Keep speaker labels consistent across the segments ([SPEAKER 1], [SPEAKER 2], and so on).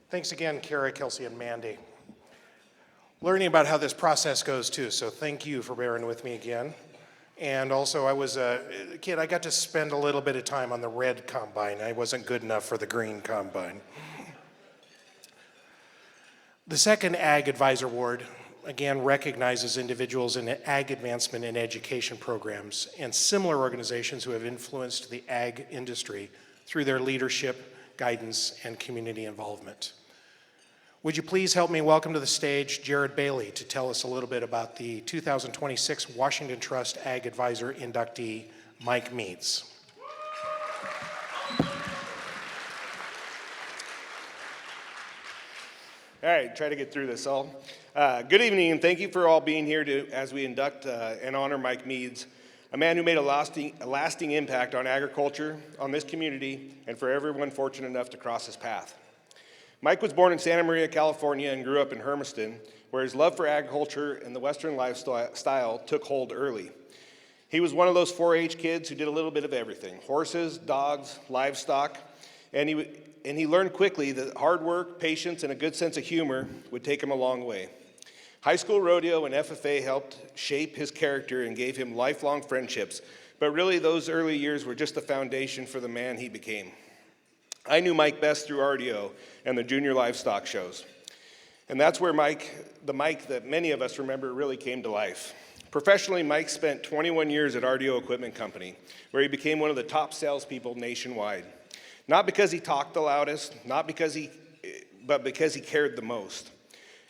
[SPEAKER 1] Thanks again, Kara, Kelsey, and Mandy. Learning about how this process goes too, so thank you for bearing with me again. And also, I was a kid, I got to spend a little bit of time on the red combine. I wasn't good enough for the green combine. The second Ag Advisor Award, again, recognizes individuals in ag advancement and education programs and similar organizations who have influenced the ag industry through their leadership, guidance, and community involvement. Would you please help me welcome to the stage Jared Bailey to tell us a little bit about the 2026 Washington Trust Ag Advisor inductee, Mike Meads.
[SPEAKER 2] All right, try to get through this all. Good evening, and thank you for all being here as we induct and honor Mike Meads, a man who made a lasting impact on agriculture, on this community, and for everyone fortunate enough to cross his path. Mike was born in Santa Maria, California, and grew up in Hermiston, where his love for agriculture and the Western lifestyle took hold early. He was one of those 4-H kids who did a little bit of everything: horses, dogs, livestock, and he learned quickly that hard work, patience, and a good sense of humor would take him a long way. High school rodeo and FFA helped shape his character and gave him lifelong friendships, but really those early years were just the foundation for the man he became. I knew Mike best through RDO and the junior livestock shows. And that's where the Mike that many of us remember really came to life. Professionally, Mike spent 21 years at RDO Equipment Company, where he became one of the top salespeople nationwide. Not because he talked the loudest, but because he cared the most.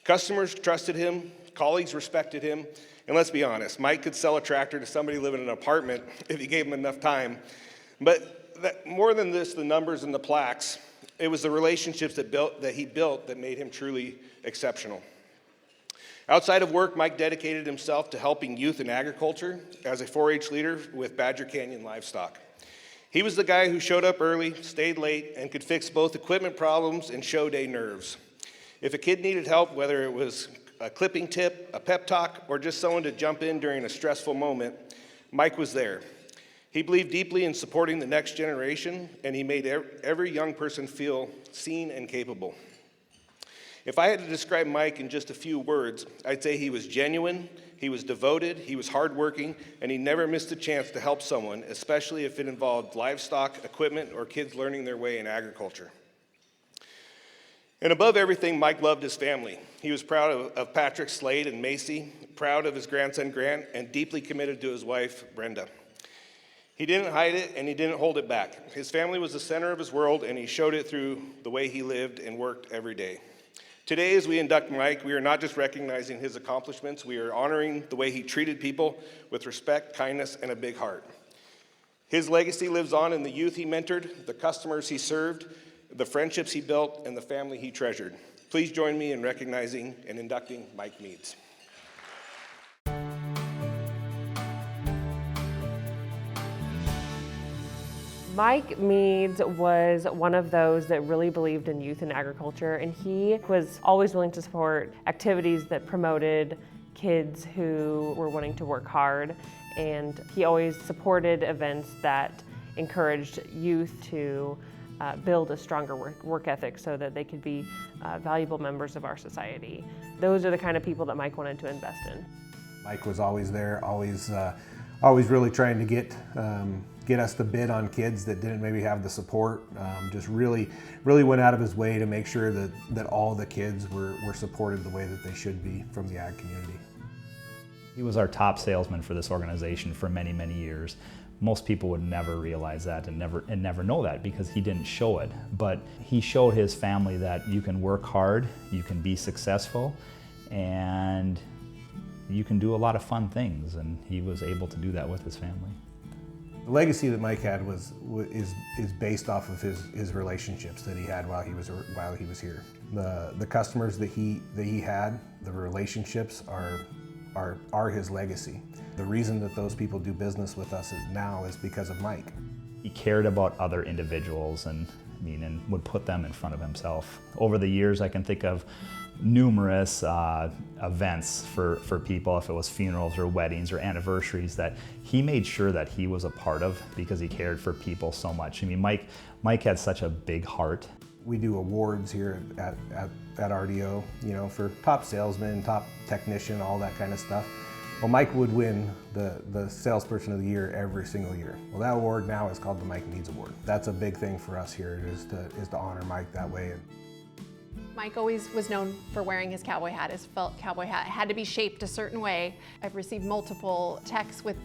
[SPEAKER 2] Customers trusted him, colleagues respected him, and let's be honest, Mike could sell a tractor to somebody living in an apartment if you gave him enough time. But more than this, the numbers and the plaques, it was the relationships that he built that made him truly exceptional. Outside of work, Mike dedicated himself to helping youth in agriculture as a 4-H leader with Badger Canyon Livestock. He was the guy who showed up early, stayed late, and could fix both equipment problems and show day nerves. If a kid needed help, whether it was a clipping tip, a pep talk, or just someone to jump in during a stressful moment, Mike was there. He believed deeply in supporting the next generation, and he made every young person feel seen and capable. If I had to describe Mike in just a few words, I'd say he was genuine, he was devoted, he was hardworking, and he never missed a chance to help someone, especially if it involved livestock, equipment, or kids learning their way in agriculture. And above everything, Mike loved his family. He was proud of Patrick, Slade, and Macy, proud of his grandson, Grant, and deeply committed to his wife, Brenda. He didn't hide it, and he didn't hold it back. His family was the center of his world, and he showed it through the way he lived and worked every day. Today, as we induct Mike, we are not just recognizing his accomplishments, we are honoring the way he treated people with respect, kindness, and a big heart. His legacy lives on in the youth he mentored, the customers he served, the friendships he built, and the family he treasured. Please join me in recognizing and inducting Mike Meads.
[SPEAKER 3] Mike Meads was one of those that really believed in youth and agriculture, and he was always willing to support activities that promoted kids who were wanting to work hard, and he always supported events that encouraged youth to build a stronger work ethic so that they could be valuable members of our society. Those are the kind of people that Mike wanted to invest in.
[SPEAKER 4] Mike was always there, always really trying to get us to bid on kids that didn't maybe have the support. Just really went out of his way to make sure that all the kids were supported the way that they should be from the ag community.
[SPEAKER 5] He was our top salesman for this organization for many, many years. Most people would never realize that and never know that because he didn't show it. But he showed his family that you can work hard, you can be successful, and you can do a lot of fun things, and he was able to do that with his family.
[SPEAKER 4] The legacy that Mike had is based off of his relationships that he had while he was here. The customers that he had, the relationships are his legacy. The reason that those people do business with us now is because of Mike.
[SPEAKER 5] He cared about other individuals and would put them in front of himself. Over the years, I can think of numerous events for people, if it was funerals or weddings or anniversaries, that he made sure that he was a part of because he cared for people so much. Mike had such a big heart.
[SPEAKER 4] we do awards here at RDO, you know, for top salesman, top technician, all that kind of stuff. Well, Mike would win the salesperson of the year every single year. Well, that award now is called the Mike Meads Award. That's a big thing for us here, is to honor Mike that way.
[SPEAKER 6] Mike always was known for wearing his cowboy hat, his felt cowboy hat. It had to be shaped a certain way. I've received multiple texts with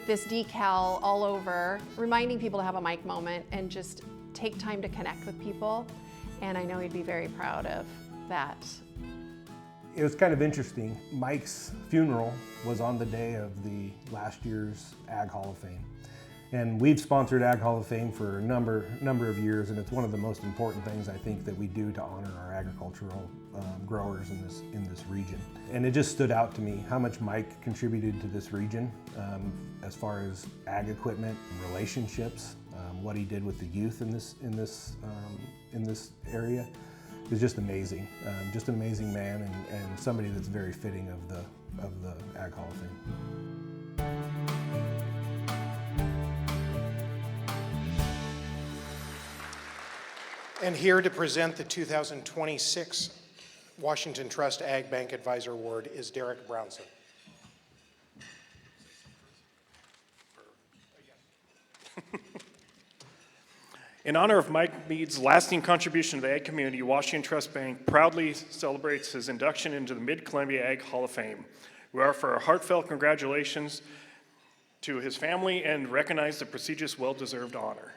[SPEAKER 6] this decal all over, reminding people to have a Mike moment and just take time to connect with people. And I know he'd be very proud of that.
[SPEAKER 4] It was kind of interesting. Mike's funeral was on the day of the last year's Ag Hall of Fame. And we've sponsored Ag Hall of Fame for a number of years, and it's one of the most important things I think that we do to honor our agricultural growers in this region. And it just stood out to me how much Mike contributed to this region as far as ag equipment, relationships, what he did with the youth in this area. Is just amazing. Just an amazing man, and somebody that's very fitting of the Ag Hall of Fame.
[SPEAKER 1] And here to present the 2026 Washington Trust Ag Bank Advisor Award is Derek Brownson.
[SPEAKER 7] In honor of Mike Meads' lasting contribution to the ag community, Washington Trust Bank proudly celebrates his induction into the Mid-Columbia Ag Hall of Fame. We offer our heartfelt congratulations to his family and recognize the prestigious, well-deserved honor.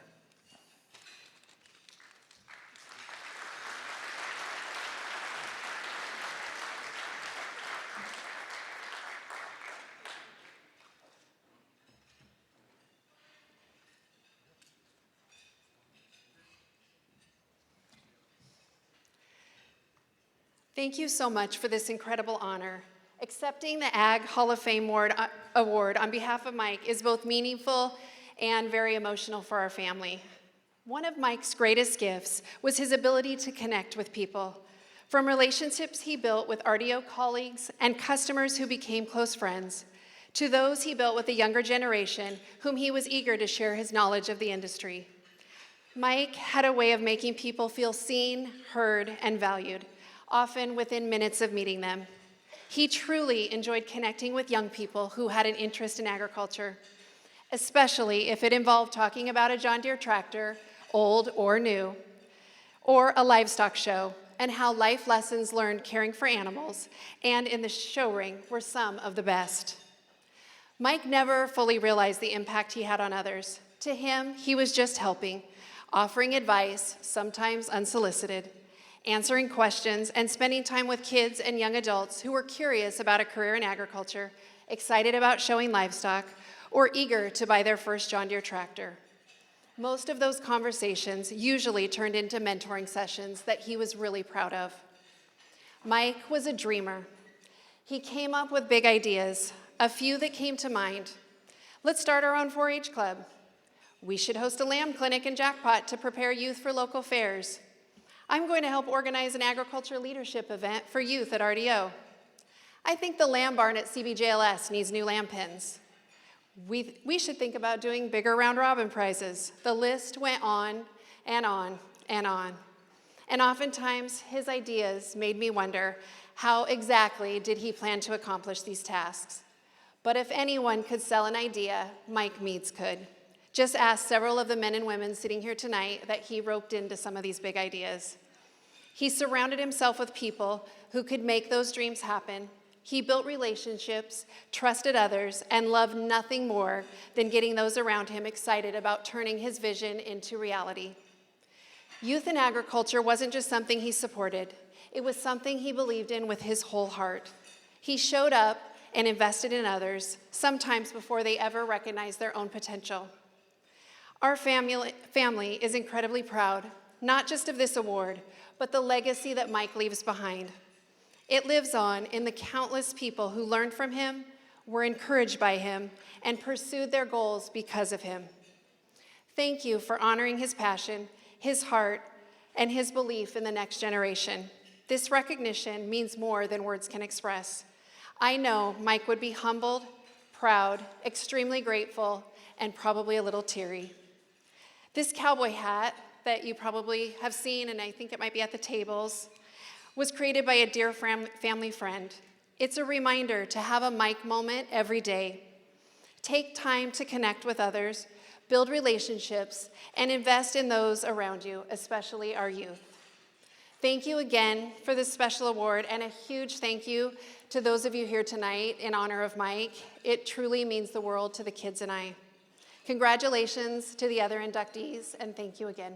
[SPEAKER 6] Thank you so much for this incredible honor. Accepting the Ag Hall of Fame award on behalf of Mike is both meaningful and very emotional for our family. One of Mike's greatest gifts was his ability to connect with people. From relationships he built with RDO colleagues and customers who became close friends, to those he built with the younger generation whom he was eager to share his knowledge of the industry. Mike had a way of making people feel seen, heard, and valued, often within minutes of meeting them. He truly enjoyed connecting with young people who had an interest in agriculture, especially if it involved talking about a John Deere tractor, old or new, or a livestock show, and how life lessons learned caring for animals and in the show ring were some of the best. Mike never fully realized the impact he had on others. To him, he was just helping, offering advice, sometimes unsolicited, answering questions, and spending time with kids and young adults who were curious about a career in agriculture, excited about showing livestock, or eager to buy their first John Deere tractor. Most of those conversations usually turned into mentoring sessions that he was really proud of. Mike was a dreamer. He came up with big ideas, a few that came to mind. Let's start our own 4-H club. We should host a lamb clinic in Jackpot to prepare youth for local fairs. I'm going to help organize an agriculture leadership event for youth at RDO. I think the lamb barn at CBJLS needs new lamb pens. We should think about doing bigger round robin prizes. The list went on and on and on. And oftentimes his ideas made me wonder, how exactly did he plan to accomplish these tasks? But if anyone could sell an idea, Mike Meads could. Just ask several of the men and women sitting here tonight that he roped into some of these big ideas. He surrounded himself with people who could make those dreams happen. He built relationships, trusted others, and loved nothing more than getting those around him excited about turning his vision into reality. Youth in agriculture wasn't just something he supported. It was something he believed in with his whole heart. He showed up and invested in others, sometimes before they ever recognized their own potential. Our family is incredibly proud, not just of this award, but the legacy that Mike leaves behind. It lives on in the countless people who learned from him, were encouraged by him, and pursued their goals because of him. Thank you for honoring his passion, his heart, and his belief in the next generation. This recognition means more than words can express. I know Mike would be humbled, proud, extremely grateful, and probably a little teary. This cowboy hat that you probably have seen, and I think it might be at the tables, was created by a dear family friend. It's a reminder to have a Mike moment every day. Take time to connect with others, build relationships, and invest in those around you, especially our youth. Thank you again for this special award, and a huge thank you to those of you here tonight in honor of Mike. It truly means the world to the kids and I. Congratulations to the other inductees, and thank you again.